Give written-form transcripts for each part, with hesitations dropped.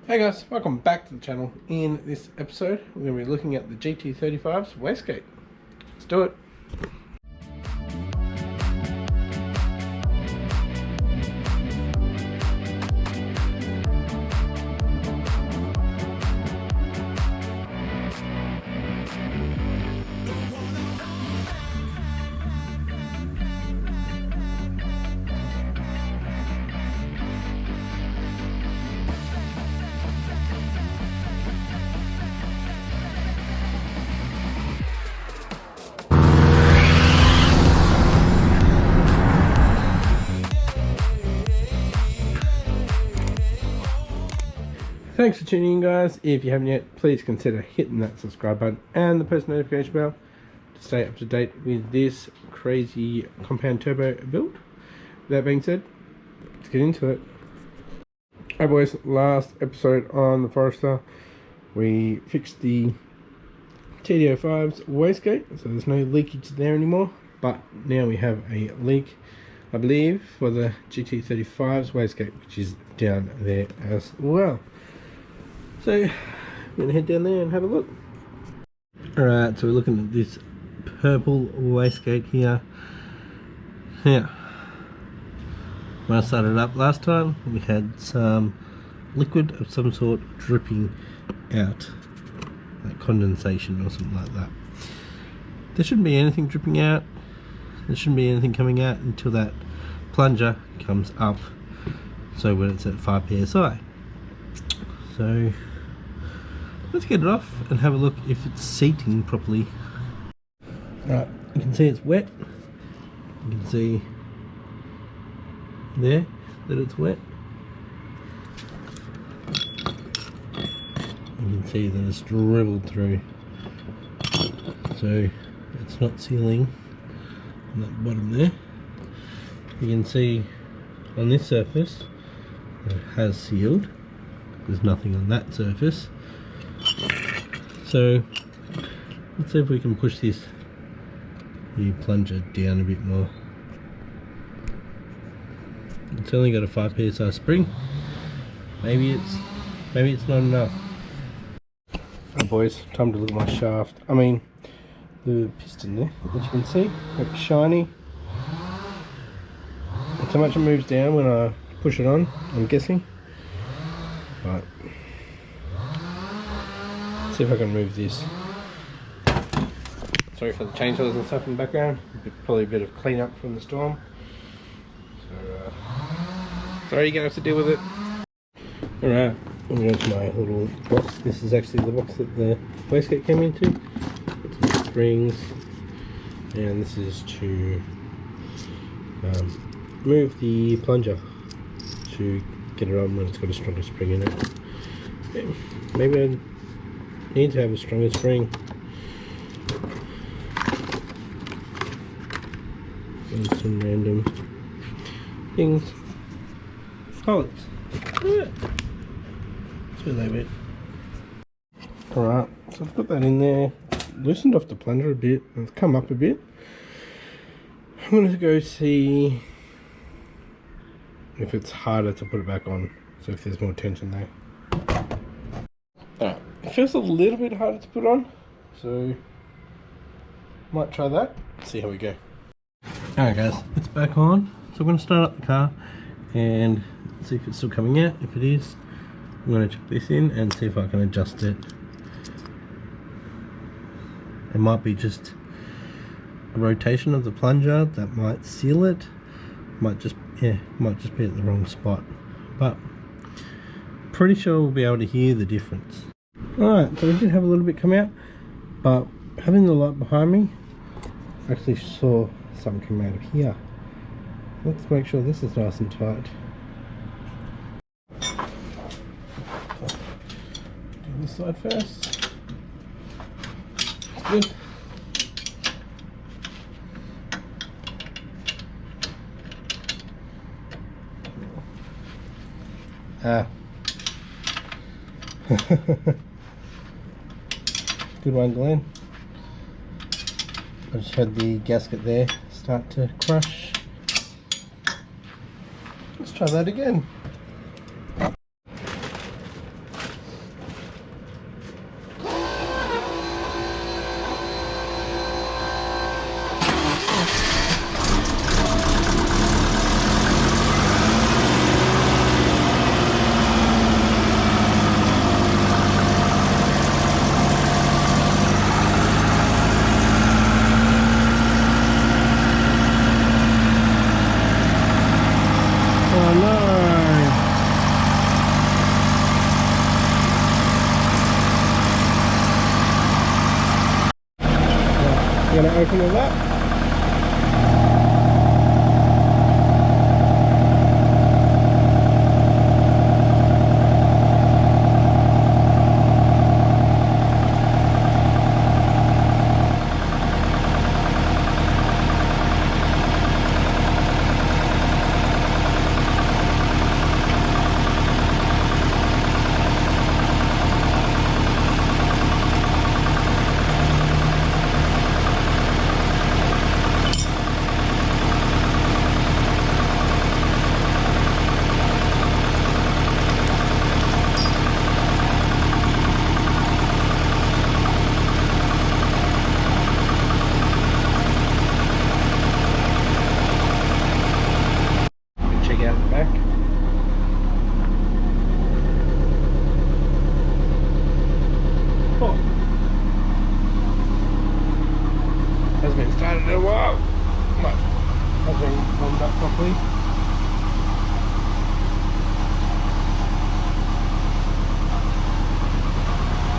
Hey guys, welcome back to the channel. In this episode, we're going to be looking at the GT35's wastegate. Let's do it. Thanks for tuning in, guys. If you haven't yet, please consider hitting that subscribe button and the post notification bell to stay up to date with this crazy compound turbo build. With that being said, let's get into it. Alright boys, last episode on the Forester, we fixed the TD05's wastegate, so there's no leakage there anymore, but now we have a leak, I believe, for the GT35's wastegate, which is down there as well. So I'm going to head down there and have a look. Alright, so we're looking at this purple wastegate here. Now, when I started it up last time, we had some liquid of some sort dripping out, like condensation or something like that. There shouldn't be anything dripping out. There shouldn't be anything coming out until that plunger comes up, so when it's at 5 psi. So let's get it off and have a look if it's seating properly. Right, you can see it's wet. You can see there that it's wet. You can see that it's dribbled through. So it's not sealing on that bottom there. You can see on this surface it has sealed. There's nothing on that surface. So let's see if we can push the plunger down a bit more. It's only got a 5 psi spring. Maybe it's not enough. Oh boys, time to look at my shaft. I mean the piston there, as you can see, it's shiny. That's how much it moves down when I push it on, I'm guessing. Right. See if I can move this. Sorry for the chainsaws and stuff in the background. Probably a bit of cleanup from the storm. So, sorry, you're gonna have to deal with it. Alright, I'm going to my little box. This is actually the box that the wastegate came into. It's some springs, and this is to move the plunger to get it on when it's got a stronger spring in it. Maybe I need to have a stronger spring. And some random things. Pellets. Yeah. That's where they went. Alright, so I've got that in there. Loosened off the plunger a bit. It's come up a bit. I'm going to go see if it's harder to put it back on, so if there's more tension there. Alright, it feels a little bit harder to put on, so might try that, see how we go. Alright guys, it's back on, so I'm going to start up the car and see if it's still coming out. If it is, I'm going to chuck this in and see if I can adjust it. It might be just a rotation of the plunger that might seal it. Might just be at the wrong spot, but pretty sure we'll be able to hear the difference. Alright, so we did have a little bit come out, but having the light behind me, I actually saw something come out of here. Let's make sure this is nice and tight. Do this side first. That's good. Ah. Good one, Glenn. I just had the gasket there start to crush. Let's try that again. open all that. Out the back. Oh. Hasn't been started in a while. But hasn't been warmed up properly.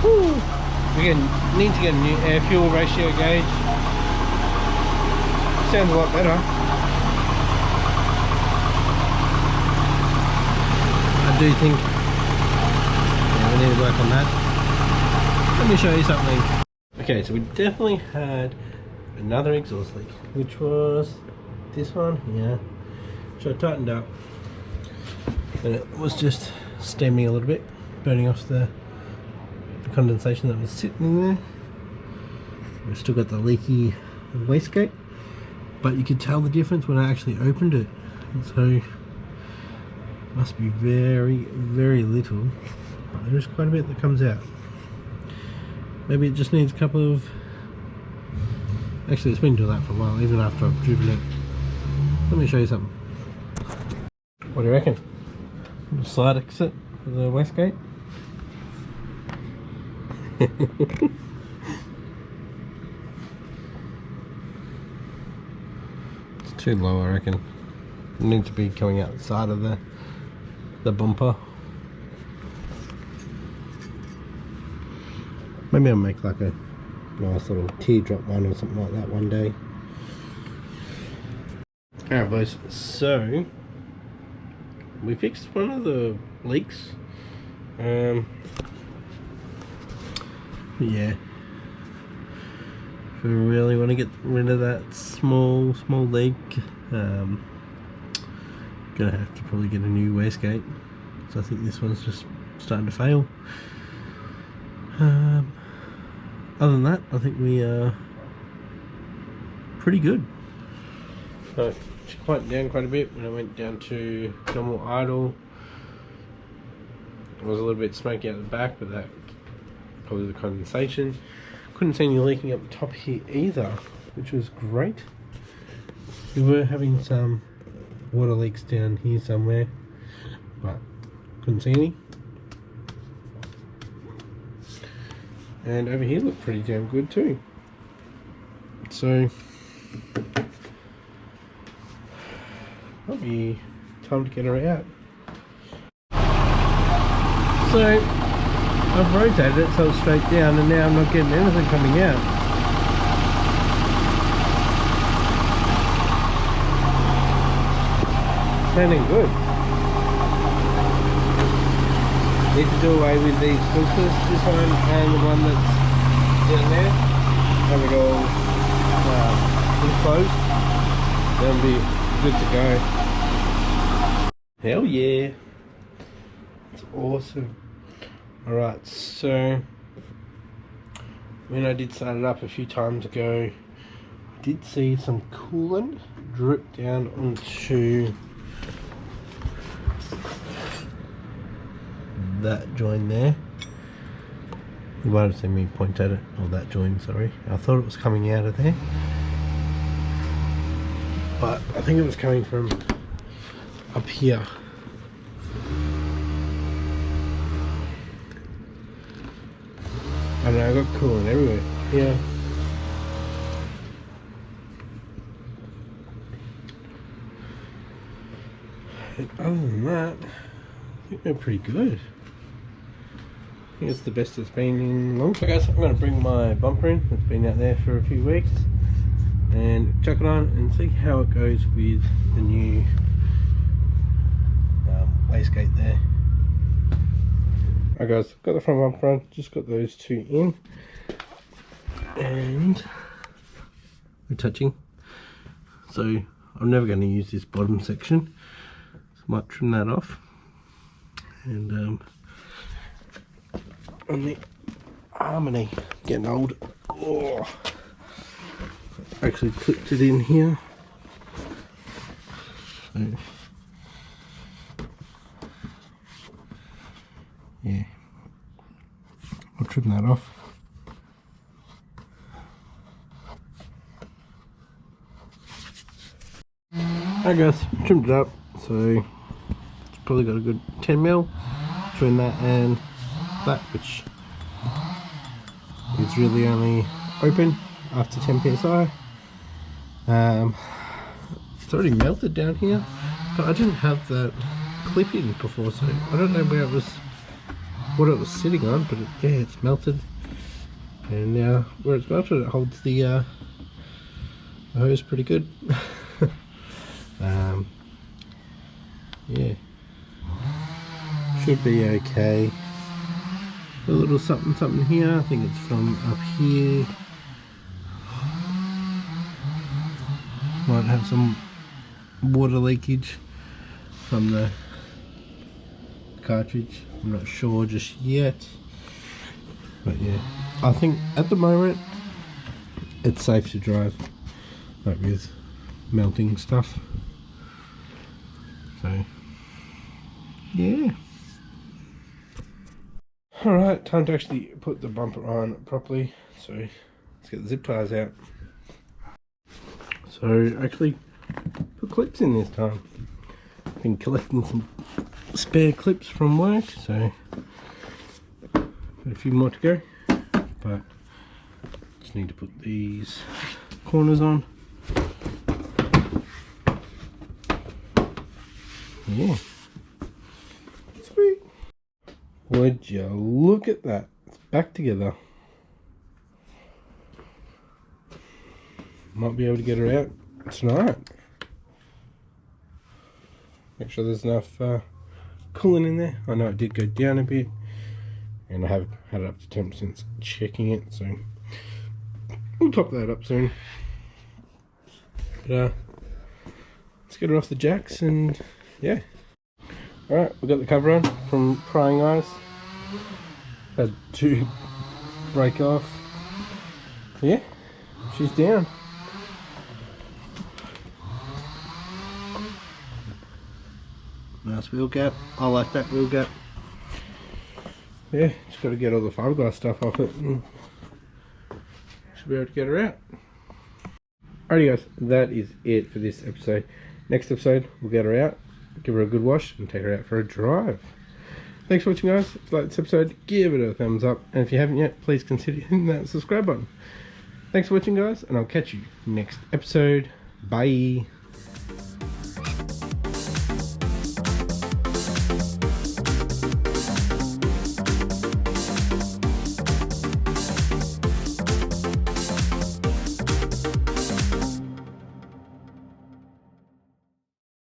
Woo. We need to get a new air fuel ratio gauge. Sounds a lot better. I do think we need to work on that. Let me show you something. Okay, so we definitely had another exhaust leak, which was this one here, which I tightened up, and it was just stemming a little bit, burning off the condensation that was sitting there. We've still got the leaky wastegate, but you could tell the difference when I actually opened it. So must be very, very little. There is quite a bit that comes out. Maybe it just needs a couple of... Actually, it's been doing that for a while, even after I've driven it. Let me show you something. What do you reckon? A slide exit for the wastegate? It's too low, I reckon. It needs to be coming out the side of the bumper. Maybe I'll make like a nice little teardrop one or something like that one day. Alright boys, so we fixed one of the leaks. Yeah, if we really want to get rid of that small leak, gonna have to probably get a new wastegate. So I think this one's just starting to fail. Other than that, I think we are pretty good. So she quieted down quite a bit when I went down to normal idle. It was a little bit smoky out the back, but that probably the condensation. Couldn't see any leaking up the top here either, which was great. We were having some water leaks down here somewhere, but couldn't see any. And over here looked pretty damn good too. So probably time to get her out. So I've rotated it so it's straight down, and now I'm not getting anything coming out. Sounding good. Need to do away with these filters, this one and the one that's down there. Have it all enclosed. Then be good to go. Hell yeah! It's awesome. Alright, so when I did start it up a few times ago, I did see some coolant drip down onto that joint there. You might have seen me point at it, or that joint, sorry. I thought it was coming out of there, but I think it was coming from up here. I don't know, I got coolant everywhere. Yeah. And other than that, I think they're pretty good. I think it's the best it's been in long time. Okay, guys, I'm going to bring my bumper in. It's been out there for a few weeks. and chuck it on and see how it goes with the new wastegate there. Alright guys, got the front bumper on, just got those two in, and we're touching. So I'm never going to use this bottom section, so I might trim that off. And on the Harmony, getting old. Oh, actually clipped it in here. So, yeah, I'll trim that off. Alright guys, trimmed it up, so it's probably got a good 10 mil between that and that, which is really only open after 10 psi. It's already melted down here, but I didn't have that clip in before, so I don't know where it was, what it was sitting on, but yeah, it's melted, and now where it's melted it holds the hose pretty good. Yeah, should be okay. A little something here, I think it's from up here. Might have some water leakage from the cartridge, I'm not sure just yet, but yeah, I think at the moment it's safe to drive, like with melting stuff. So yeah, alright, time to actually put the bumper on properly, so let's get the zip ties out. So actually put clips in this time. I've been collecting some spare clips from work, so got a few more to go, but just need to put these corners on. Yeah, sweet. Would you look at that? It's back together. Might be able to get her out tonight. Make sure there's enough coolant in there. I know it did go down a bit, and I have had it up to temp since checking it, so we'll top that up soon. But let's get her off the jacks, and yeah. Alright, we got the cover on from Prying Eyes. Had to break off. Yeah, she's down. Nice wheel gap. I like that wheel gap. Yeah, just got to get all the fiberglass stuff off it, and should be able to get her out. Alrighty guys, that is it for this episode. Next episode, we'll get her out, give her a good wash, and take her out for a drive. Thanks for watching guys. If you like this episode, give it a thumbs up, and if you haven't yet, please consider hitting that subscribe button. Thanks for watching guys, and I'll catch you next episode. Bye.